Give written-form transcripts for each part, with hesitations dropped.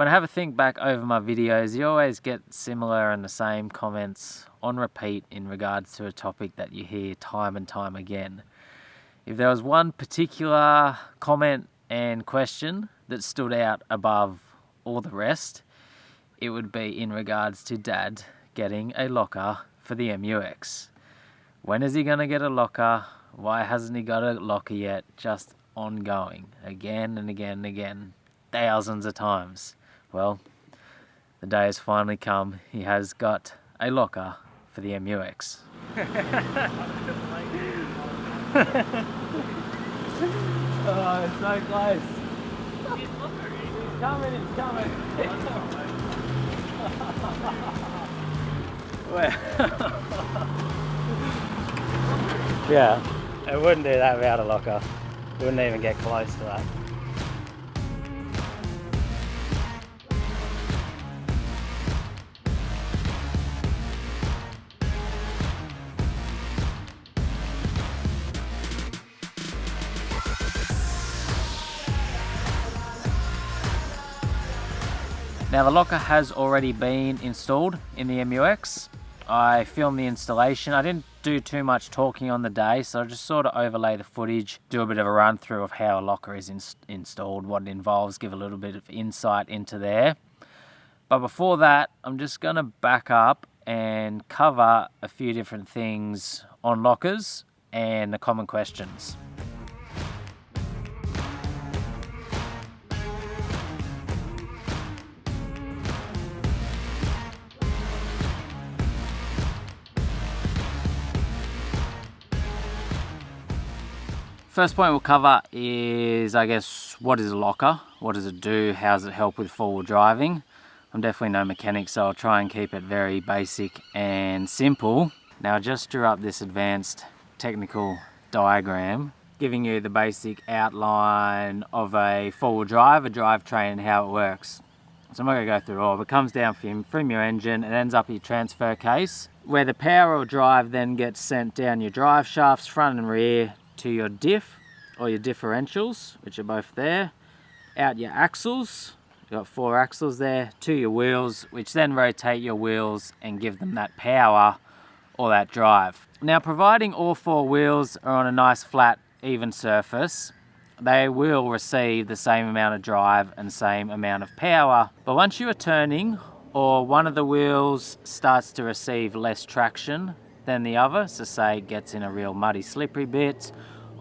When I have a think back over my videos, you always get similar and the same comments on repeat in regards to a topic that you hear time and time again. If there was one particular comment and question that stood out above all the rest, it would be in regards to Dad getting a locker for the MUX. When is he going to get a locker? Why hasn't he got a locker yet? Just ongoing, again and again and again, thousands of times. Well, the day has finally come. He has got a locker for the MUX. Oh, it's so close. He's coming, he's coming. Well, yeah, it wouldn't do that without a locker. Wouldn't even get close to that. Now the locker has already been installed in the MUX. I filmed the installation. I didn't do too much talking on the day, so I just sort of overlay the footage, do a bit of a run through of how a locker is installed, what it involves, give a little bit of insight into there. But before that, I'm just going to back up and cover a few different things on lockers and the common questions. First point we'll cover is, I guess, what is a locker? What does it do? How does it help with four-wheel driving? I'm definitely no mechanic, so I'll try and keep it very basic and simple. Now I just drew up this advanced technical diagram, giving you the basic outline of a four-wheel drive, a drivetrain, and how it works. So I'm not going to go through it all, but it comes down from your engine, it ends up in your transfer case, where the power or drive then gets sent down your drive shafts, front and rear, to your diff or your differentials, which are both there, out your axles, you've got 4 axles there, to your wheels, which then rotate your wheels and give them that power or that drive. Now, providing all 4 wheels are on a nice flat even surface, they will receive the same amount of drive and same amount of power. But once you are turning, or one of the wheels starts to receive less traction than the other, so say it gets in a real muddy slippery bit,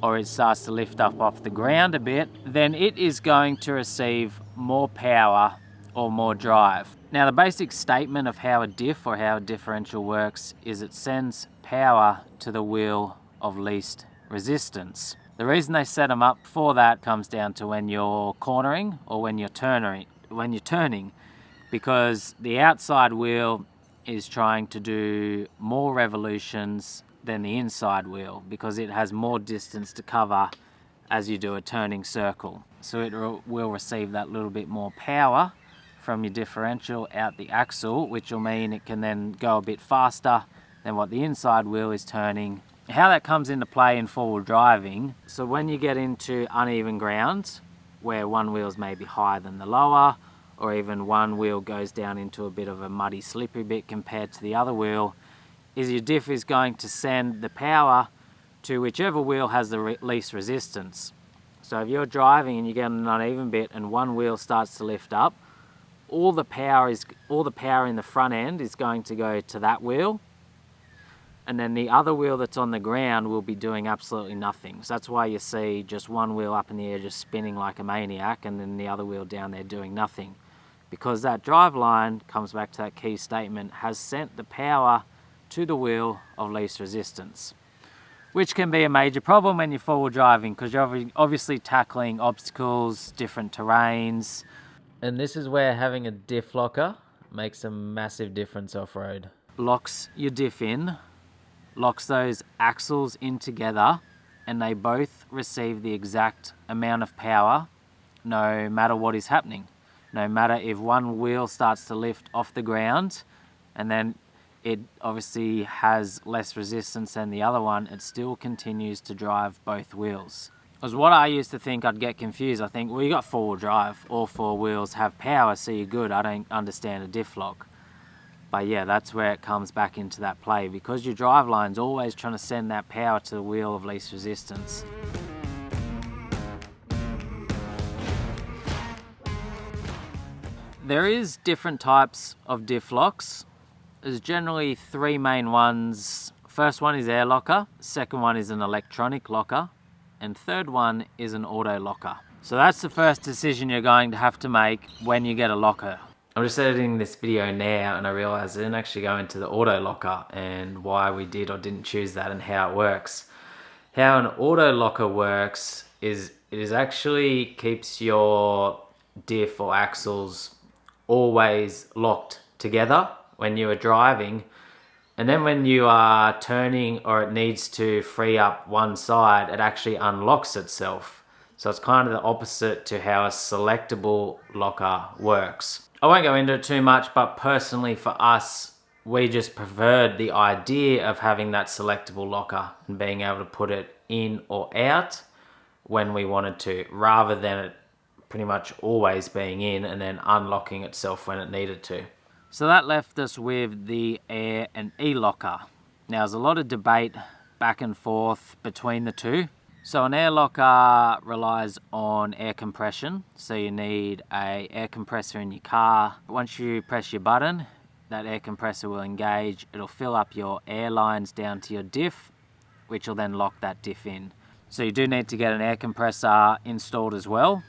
or it starts to lift up off the ground a bit, then it is going to receive more power or more drive. Now the basic statement of how a diff or how a differential works is it sends power to the wheel of least resistance. The reason they set them up for that comes down to when you're cornering or when you're turning, because the outside wheel is trying to do more revolutions than the inside wheel because it has more distance to cover as you do a turning circle. So it will receive that little bit more power from your differential out the axle, which will mean it can then go a bit faster than what the inside wheel is turning. How that comes into play in four-wheel driving, so when you get into uneven ground where one wheel's maybe higher than the lower, or even one wheel goes down into a bit of a muddy slippery bit compared to the other wheel, is your diff is going to send the power to whichever wheel has the least resistance. So if you're driving and you get an uneven bit and one wheel starts to lift up, all the power in the front end is going to go to that wheel, and then the other wheel that's on the ground will be doing absolutely nothing. So that's why you see just one wheel up in the air just spinning like a maniac and then the other wheel down there doing nothing. Because that drive line, comes back to that key statement, has sent the power to the wheel of least resistance, which can be a major problem when you're four-wheel driving because you're obviously tackling obstacles, different terrains, and this is where having a diff locker makes a massive difference off-road. Locks your diff in, locks those axles in together, and they both receive the exact amount of power no matter what is happening. No matter if one wheel starts to lift off the ground and then it obviously has less resistance than the other one, it still continues to drive both wheels. Because what I used to think, I'd get confused. I think, well, you got four-wheel drive. All four wheels have power, so you're good. I don't understand a diff lock. But yeah, that's where it comes back into that play, because your drive line's always trying to send that power to the wheel of least resistance. There is different types of diff locks. There's generally three main ones. First one is air locker, second one is an electronic locker, and third one is an auto locker. So that's the first decision you're going to have to make when you get a locker. I'm just editing this video now and I realized I didn't actually go into the auto locker and why we did or didn't choose that and how it works. How an auto locker works is it actually keeps your diff or axles always locked together when you are driving, and then when you are turning or it needs to free up one side, it actually unlocks itself. So it's kind of the opposite to how a selectable locker works. I won't go into it too much, but personally for us, we just preferred the idea of having that selectable locker and being able to put it in or out when we wanted to, rather than it pretty much always being in and then unlocking itself when it needed to. So that left us with the air and e-locker. Now there's a lot of debate back and forth between the two. So an air locker relies on air compression. So you need a air compressor in your car. Once you press your button, that air compressor will engage. It'll fill up your air lines down to your diff, which will then lock that diff in. So you do need to get an air compressor installed as well.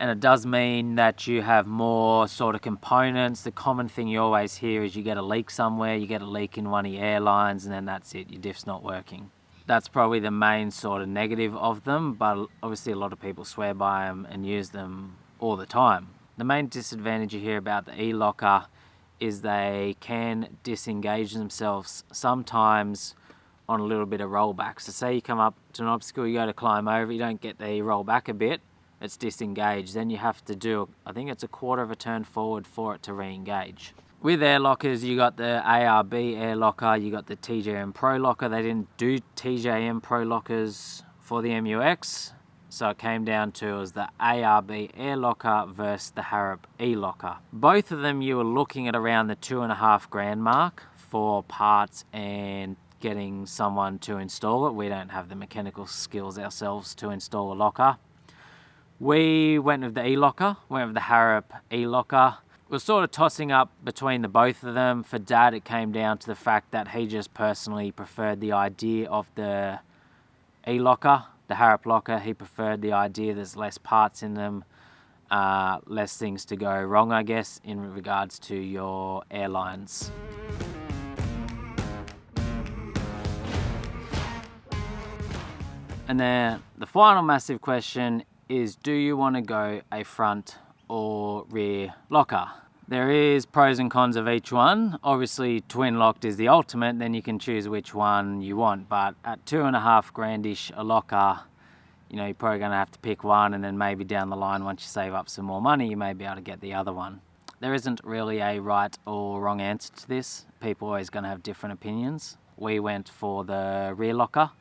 And it does mean that you have more sort of components. The common thing you always hear is you get a leak somewhere, you get a leak in one of your air lines, and then that's it, your diff's not working. That's probably the main sort of negative of them, but obviously a lot of people swear by them and use them all the time. The main disadvantage you hear about the e-locker is they can disengage themselves sometimes on a little bit of rollback. So say you come up to an obstacle, you go to climb over, you don't get the roll back a bit, it's disengaged. Then you have to do, I think it's a quarter of a turn forward for it to re-engage. With air lockers, you got the ARB air locker, you got the TJM Pro locker. They didn't do TJM Pro lockers for the MUX, so it came down to it was the ARB air locker versus the Harrop e-locker. Both of them you were looking at around the $2,500 mark for parts and getting someone to install it. We don't have the mechanical skills ourselves to install a locker. We went with the e-locker, went with the Harrop e-locker. We're sort of tossing up between the both of them. For Dad, it came down to the fact that he just personally preferred the idea of the e-locker, the Harrop locker. He preferred the idea there's less parts in them, less things to go wrong, I guess, in regards to your airlines. And then the final massive question is, do you want to go a front or rear locker? There is pros and cons of each one. Obviously twin locked is the ultimate, then you can choose which one you want, but at $2,500-ish a locker, you know, you're probably going to have to pick one, and then maybe down the line once you save up some more money you may be able to get the other one. There isn't really a right or wrong answer to this. People are always going to have different opinions. We went for the rear locker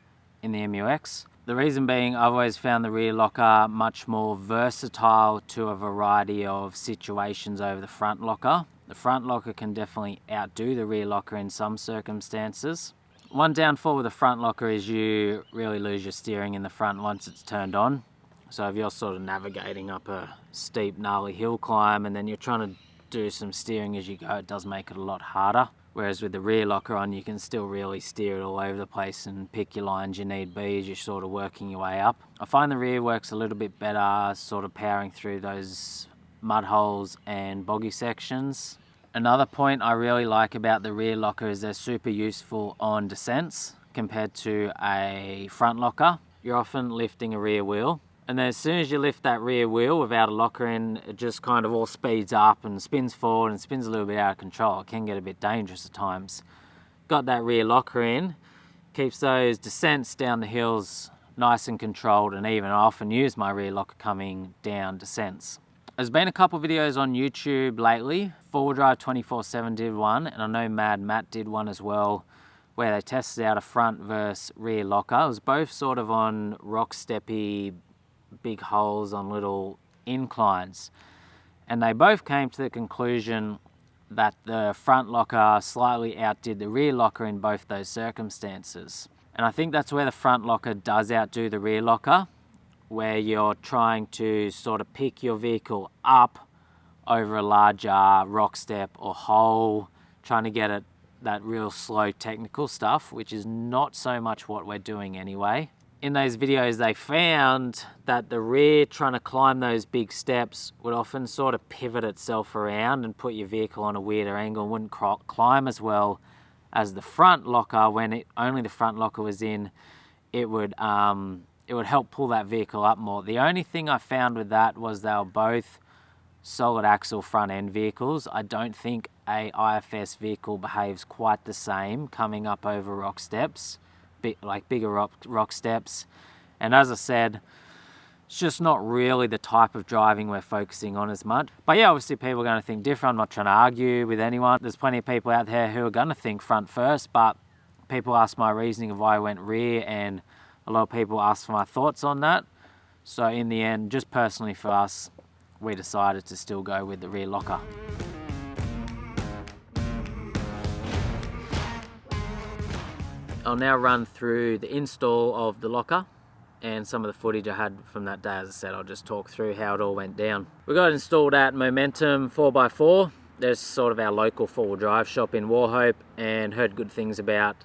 in the MUX. The reason being, I've always found the rear locker much more versatile to a variety of situations over the front locker. The front locker can definitely outdo the rear locker in some circumstances. One downfall with the front locker is you really lose your steering in the front once it's turned on. So if you're sort of navigating up a steep, gnarly hill climb and then you're trying to do some steering as you go, it does make it a lot harder. Whereas with the rear locker on, you can still really steer it all over the place and pick your lines you need be as you're sort of working your way up. I find the rear works a little bit better, sort of powering through those mud holes and boggy sections. Another point I really like about the rear locker is they're super useful on descents compared to a front locker. You're often lifting a rear wheel, and then as soon as you lift that rear wheel without a locker in, it just kind of all speeds up and spins forward and spins a little bit out of control. It can get a bit dangerous at times. Got that rear locker in, keeps those descents down the hills nice and controlled and even. I often use my rear locker coming down descents. There's been a couple videos on YouTube lately. 4-Wheel Drive 24/7 did one, and I know Mad Matt did one as well, where they tested out a front versus rear locker. It was both sort of on rock steppy big holes on little inclines. And they both came to the conclusion that the front locker slightly outdid the rear locker in both those circumstances. And I think that's where the front locker does outdo the rear locker, where you're trying to sort of pick your vehicle up over a larger rock step or hole, trying to get it that real slow technical stuff, which is not so much what we're doing anyway. In those videos, they found that the rear, trying to climb those big steps, would often sort of pivot itself around and put your vehicle on a weirder angle and wouldn't climb as well as the front locker. When only the front locker was in, it would help pull that vehicle up more. The only thing I found with that was they were both solid axle front end vehicles. I don't think a IFS vehicle behaves quite the same coming up over rock steps, like bigger rock steps. And as I said, it's just not really the type of driving we're focusing on as much. But yeah, obviously people are going to think different. I'm not trying to argue with anyone. There's plenty of people out there who are going to think front first, but people ask my reasoning of why I went rear, and a lot of people ask for my thoughts on that. So in the end, just personally for us, we decided to still go with the rear locker. I'll now run through the install of the locker and some of the footage I had from that day. As I said, I'll just talk through how it all went down. We got it installed at Momentum 4x4. There's sort of our local four-wheel drive shop in Wauchope, and heard good things about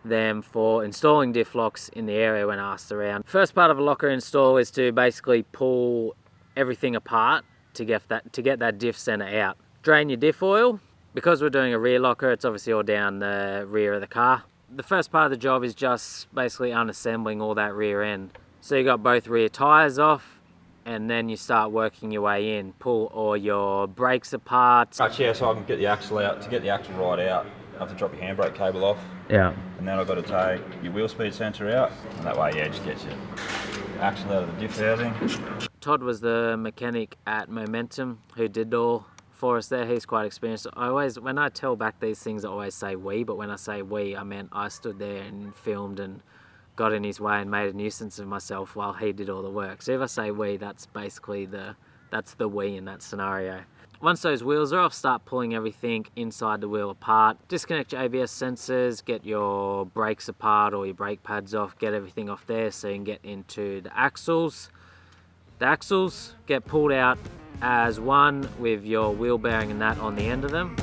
them for installing diff locks in the area when asked around. First part of a locker install is to basically pull everything apart to get that diff center out. Drain your diff oil. Because we're doing a rear locker, it's obviously all down the rear of the car. The first part of the job is just basically unassembling all that rear end. So you got both rear tires off, and then you start working your way in. Pull all your brakes apart. Right, yeah, so I can get the axle out. To get the axle right out, I have to drop your handbrake cable off. Yeah. And then I've got to take your wheel speed sensor out. And that way, yeah, just gets your axle out of the diff housing. Todd was the mechanic at Momentum who did all for us there. He's quite experienced. When I tell back these things, I always say we, but when I say we, I meant I stood there and filmed and got in his way and made a nuisance of myself while he did all the work. So if I say we, that's basically that's the we in that scenario. Once those wheels are off, start pulling everything inside the wheel apart. Disconnect your ABS sensors, get your brakes apart or your brake pads off, get everything off there so you can get into the axles. The axles get pulled out as one with your wheel bearing and that on the end of them.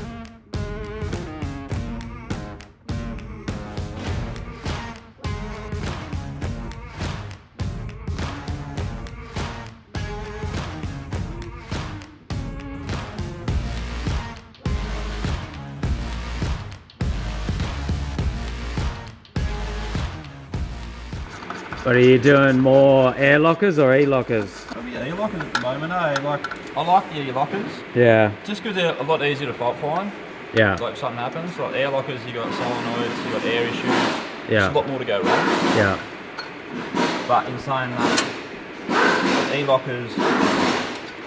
What are you doing, more air lockers or e-lockers? Yeah, e-lockers at the moment, eh? Like, I like the e-lockers. Yeah. Just because they're a lot easier to fault find. Yeah. Like, if something happens, like air lockers, you got solenoids, you got air issues. Yeah. There's a lot more to go wrong. Yeah. But in saying that, e-lockers,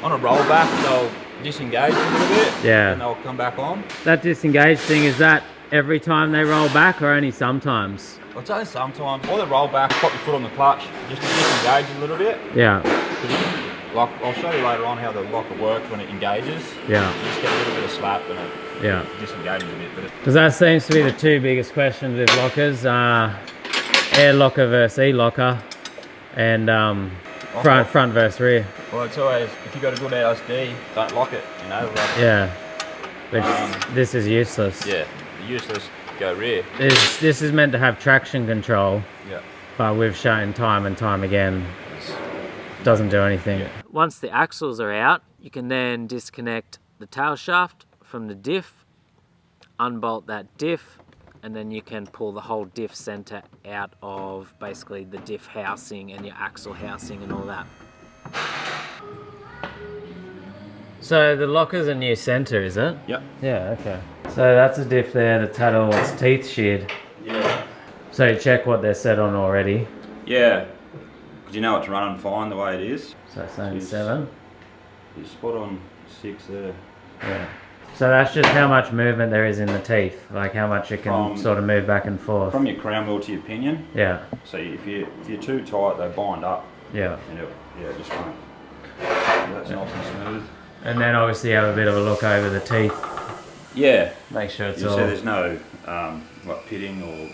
on a rollback, they'll disengage a little bit. Yeah. And they'll come back on. That disengage thing, is that every time they roll back or only sometimes? I'd say sometimes. Or they roll back, pop your foot on the clutch, just to disengage a little bit. Yeah. Like, I'll show you later on how the locker works when it engages. Yeah. You just get a little bit of slap and it disengages a bit. Because that seems to be the two biggest questions with lockers. Air locker versus e-locker, and front versus rear. Well, it's always, if you've got a good LSD, don't lock it, you know. Like, yeah. Which, this is useless. Yeah, useless, go rear. This is meant to have traction control. Yeah. But we've shown time and time again, doesn't do anything. Yeah. Once the axles are out, you can then disconnect the tail shaft from the diff, unbolt that diff, and then you can pull the whole diff center out of basically the diff housing and your axle housing and all that. So the locker's a new center, is it? Yep. Yeah, okay. So that's a diff there that's had all its teeth sheared. Yeah. So you check what they're set on already. Yeah, because you know it's running fine the way it is. So it's only 7. You're spot on 6 there. Yeah. So that's just how much movement there is in the teeth, like how much it can sort of move back and forth. From your crown wheel to your pinion. Yeah. So if you're too tight, they bind up. And it just won't. That's nice and smooth. And then obviously have a bit of a look over the teeth. Yeah. Make sure it's you all... see there's no like pitting or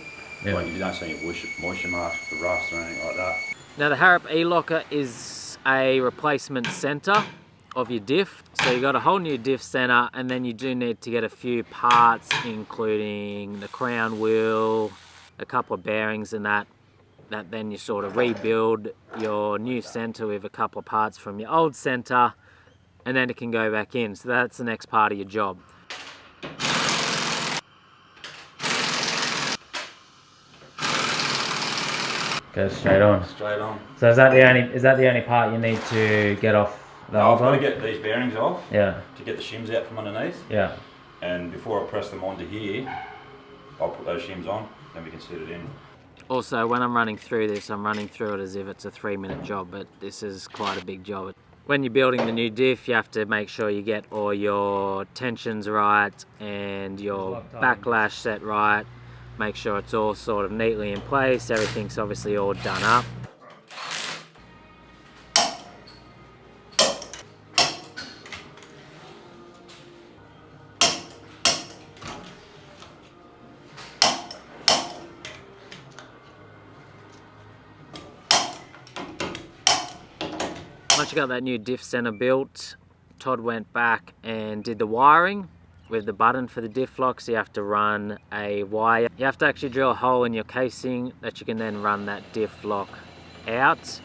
like you don't see any moisture marks for rust or anything like that. Now the Harrop Elocker is a replacement centre of your diff. So you got a whole new diff centre, and then you do need to get a few parts, including the crown wheel, a couple of bearings and that then you sort of rebuild your new centre with a couple of parts from your old centre, and then it can go back in. So that's the next part of your job. Goes straight on. Straight on. So is that the only part you need to get off the I've got to get these bearings off. Yeah. To get the shims out from underneath. Yeah. And before I press them onto here, I'll put those shims on, then we can set it in. Also, when I'm running through this, I'm running through it as if it's a 3-minute job, but this is quite a big job. When you're building the new diff, you have to make sure you get all your tensions right and your backlash set right. Make sure it's all sort of neatly in place. Everything's obviously all done up. Once you got that new diff center built, Todd went back and did the wiring with the button for the diff lock. So you have to run a wire. You have to actually drill a hole in your casing that you can then run that diff lock out,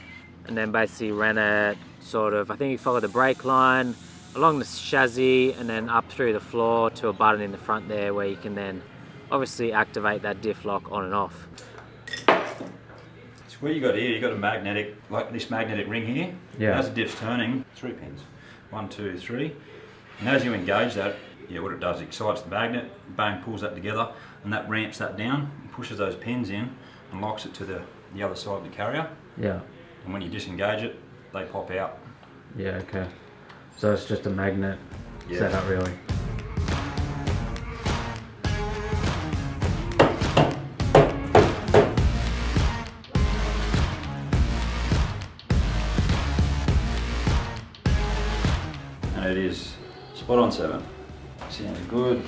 and then basically run it sort of, I think you follow the brake line along the chassis and then up through the floor to a button in the front there where you can then obviously activate that diff lock on and off. Where you got here, you got a magnetic, like this magnetic ring here. Yeah. As the diff's turning, 3 pins. 1, 2, 3. And as you engage that, what it does, it excites the magnet, bang, pulls that together, and that ramps that down, and pushes those pins in, and locks it to the other side of the carrier. Yeah. And when you disengage it, they pop out. Yeah, okay. So it's just a magnet setup really. It is spot on 7. Sounds good.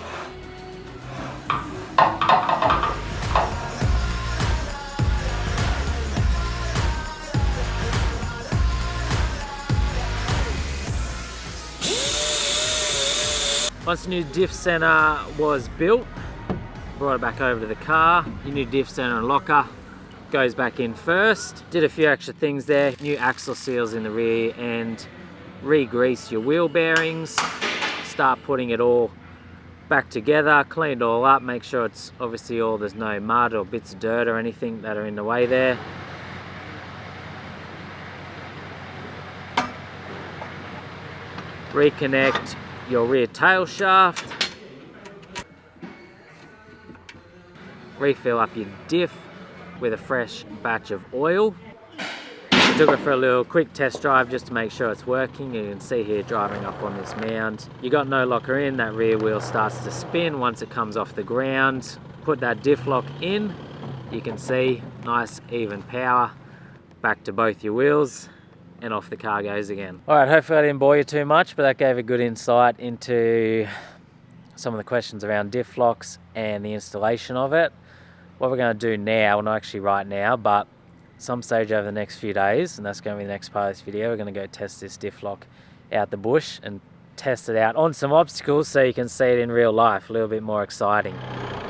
Once the new diff center was built, brought it back over to the car. Your new diff center and locker goes back in first. Did a few extra things there. New axle seals in the rear and re-grease your wheel bearings, start putting it all back together, clean it all up, make sure it's obviously all, there's no mud or bits of dirt or anything that are in the way there. Reconnect your rear tail shaft, refill up your diff with a fresh batch of oil. Took it for a little quick test drive just to make sure it's working. You can see here driving up on this mound. You got no locker in, that rear wheel starts to spin once it comes off the ground. Put that diff lock in, you can see nice even power back to both your wheels, and off the car goes again. All right, hopefully I didn't bore you too much, but that gave a good insight into some of the questions around diff locks and the installation of it. What we're going to do now, well not actually right now, but some stage over the next few days, and that's going to be the next part of this video, we're going to go test this diff lock out the bush and test it out on some obstacles so you can see it in real life, a little bit more exciting.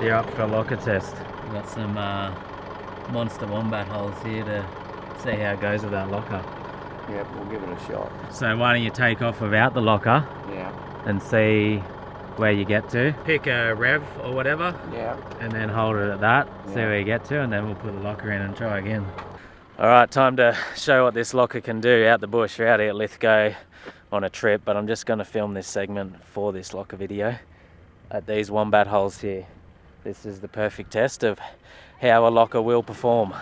You're up for a locker test. We've got some monster wombat holes here to see how it goes with that locker. Yep, we'll give it a shot. So why don't you take off without the locker and see where you get to. Pick a rev or whatever, and then hold it at that, see where you get to, and then we'll put the locker in and try again. Alright, time to show what this locker can do out the bush. We're out here at Lithgow on a trip, but I'm just going to film this segment for this locker video at these wombat holes here. This is the perfect test of how a locker will perform.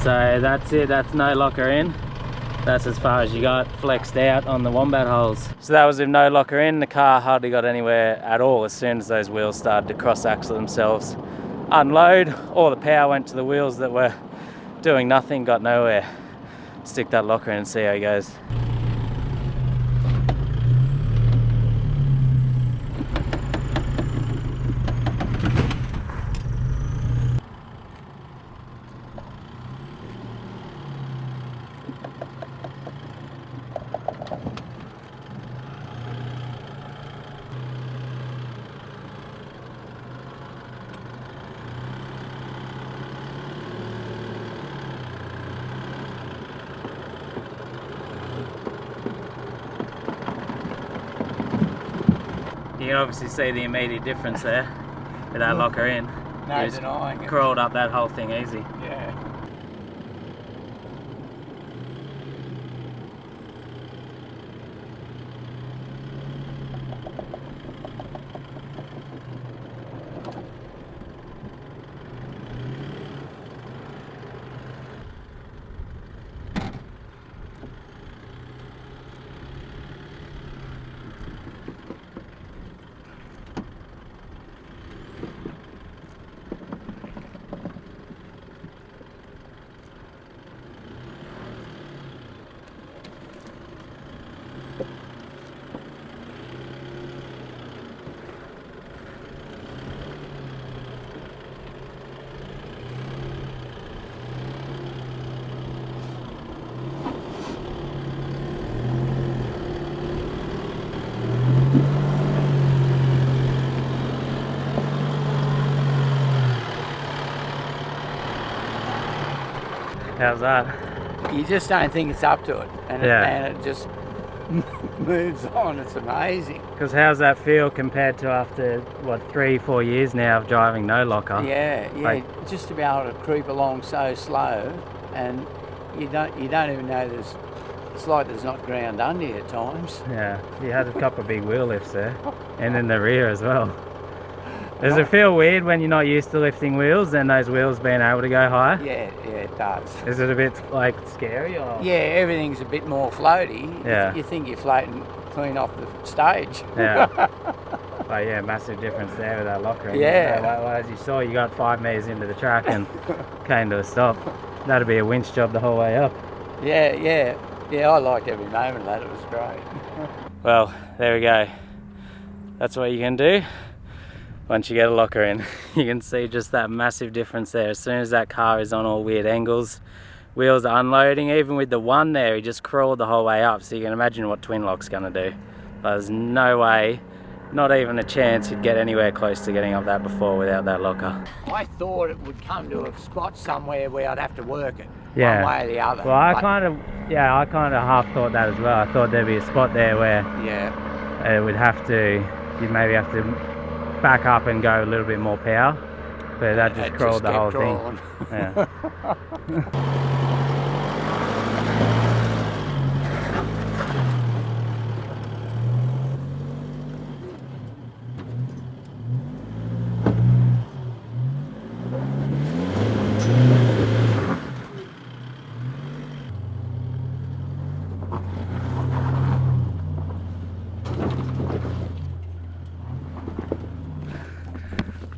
So that's it, that's no locker in. That's as far as you got flexed out on the wombat holes. So that was with no locker in. The car hardly got anywhere at all as soon as those wheels started to cross axle themselves. Unload, all the power went to the wheels that were doing nothing, got nowhere. Stick that locker in and see how he goes. You can obviously see the immediate difference there with that locker in. No denying it. Crawled up that whole thing easy. Yeah. How's that? You just don't think it's up to it, and, Yeah. it just moves on. It's amazing. Because how's that feel compared to after, what, 3-4 years now of driving no locker? Yeah, yeah. Like- Just to be able to creep along so slow, and you don't even know there's. It's like there's not ground under you at times. Yeah, you had a couple of big wheel lifts there, and in the rear as well. Does it feel weird when you're not used to lifting wheels and those wheels being able to go high? Yeah, it does. Is it a bit like scary or? Yeah, everything's a bit more floaty. Yeah. You think you're floating clean off the stage. Yeah. But yeah, massive difference there with that locker. Yeah. Well, as you saw, you got 5 meters into the track and came to a stop. That'd be a winch job the whole way up. Yeah, I liked every moment of that. It was great. Well, there we go. That's what you can do once you get a locker in. You can see just that massive difference there. As soon as that car is on all weird angles, wheels are unloading. Even with the one there, he just crawled the whole way up, so you can imagine what twin lock's gonna do. But there's no way, not even a chance, he'd get anywhere close to getting up that before without that locker. I thought it would come to a spot somewhere where I'd have to work it Yeah. one way or the other. Well, I But, kind of half thought that as well. I thought there'd be a spot there where yeah, it would have to, you'd maybe have to back up and go a little bit more power, but that just it crawled the kept whole crawling. thing. Yeah.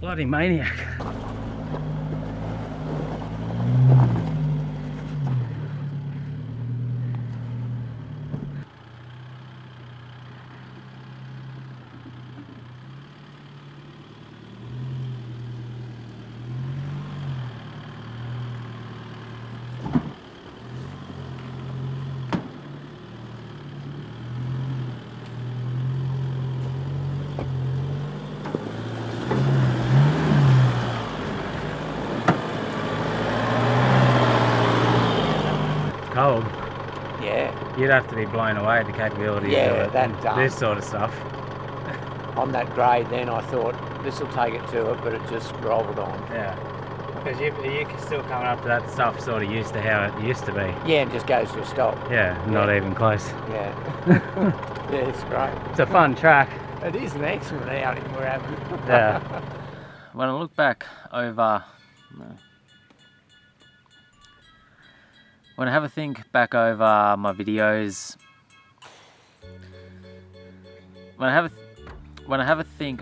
Bloody maniac. Cold. Yeah, You'd have to be blown away at the capability Yeah, of it. that does. This sort of stuff. on that grade then I thought this will take it to it, but it just rolled on. Yeah. Because you can still coming up to that stuff sort of used to how it used to be. Yeah, and just goes to a stop. Yeah, not even close. Yeah. Yeah, it's great. It's a fun track. It is an excellent outing we're having. Yeah. When I look back over when I have a think back over my videos, when I have a think,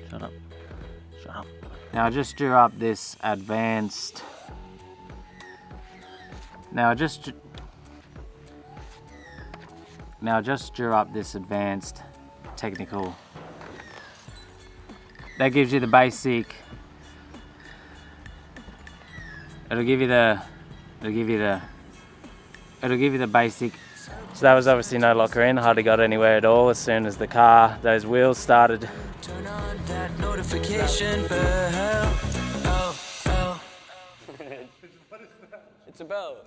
shut up. Now I just drew up this advanced. Now I just drew up this advanced technical. That gives you the basic. It'll give you the basic. So that was obviously no locker in, hardly got anywhere at all as soon as those wheels started. Turn on that notification bell. Oh. It's a bell.